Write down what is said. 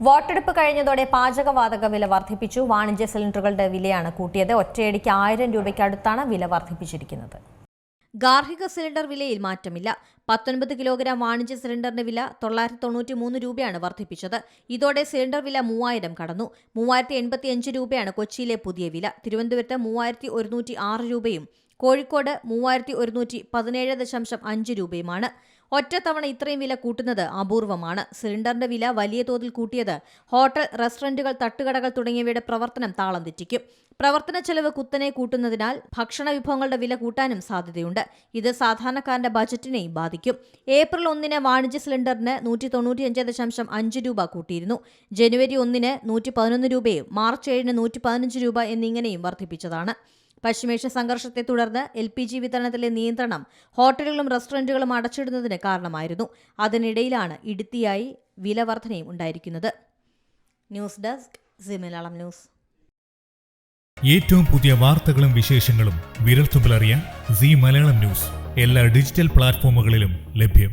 വോട്ടെടുപ്പ് കഴിഞ്ഞതോടെ പാചകവാതക വില വർദ്ധിപ്പിച്ചു. വാണിജ്യ സിലിണ്ടറുകളുടെ വിലയാണ് കൂട്ടിയത്. ഒറ്റയടിക്ക് 1000 രൂപയ്ക്ക് അടുത്താണ് വില വർദ്ധിപ്പിച്ചിരിക്കുന്നത്. ഗാർഹിക സിലിണ്ടർ വിലയിൽ മാറ്റമില്ല. 19 കിലോഗ്രാം വാണിജ്യ സിലിണ്ടറിന്റെ വില 993 രൂപയാണ് വർദ്ധിപ്പിച്ചത്. ഇതോടെ സിലിണ്ടർ വില 3000 കടന്നു. 3085 രൂപയാണ് കൊച്ചിയിലെ പുതിയ വില. തിരുവനന്തപുരത്ത് 3106 രൂപയും കോഴിക്കോട് 3117.5 രൂപയുമാണ്. ഒറ്റത്തവണ ഇത്രയും വില കൂട്ടുന്നത് അപൂർവമാണ്. സിലിണ്ടറിന്റെ വില വലിയ തോതിൽ കൂട്ടിയത് ഹോട്ടൽ, റെസ്റ്റോറന്റുകൾ, തട്ടുകടകൾ തുടങ്ങിയവയുടെ പ്രവർത്തനം താളം തെറ്റിക്കും. പ്രവർത്തന ചെലവ് കുത്തനെ കൂട്ടുന്നതിനാൽ ഭക്ഷണ വിഭവങ്ങളുടെ വില കൂട്ടാനും സാധ്യതയുണ്ട്. ഇത് സാധാരണക്കാരന്റെ ബജറ്റിനെയും ബാധിക്കും. ഏപ്രിൽ 1-ന് വാണിജ്യ സിലിണ്ടറിന് 195.5 രൂപ കൂട്ടിയിരുന്നു. ജനുവരി 1-ന് 111 രൂപയും മാർച്ച് 7-ന് 115 രൂപ എന്നിങ്ങനെയും വർദ്ധിപ്പിച്ചതാണ്. പശ്ചിമേഷ്യ സംഘർഷത്തെ തുടർന്ന് LPG വിതരണത്തിലെ നിയന്ത്രണം ഹോട്ടലുകളും റെസ്റ്റോറന്റുകളും അടച്ചിടുന്നതിന് കാരണമായിരുന്നു. അതിനിടയിലാണ് ഇടുത്തിയായി വില വർധനയും ഉണ്ടായിരിക്കുന്നത്. News desk C Malayalam news. ഏറ്റവും പുതിയ വാർത്തകളും വിശേഷങ്ങളും വിരൽത്തുമ്പിലറിയാൻ സി മലയാളം ന്യൂസ് എല്ലാ ഡിജിറ്റൽ പ്ലാറ്റ്ഫോമുകളിലും ലഭ്യം.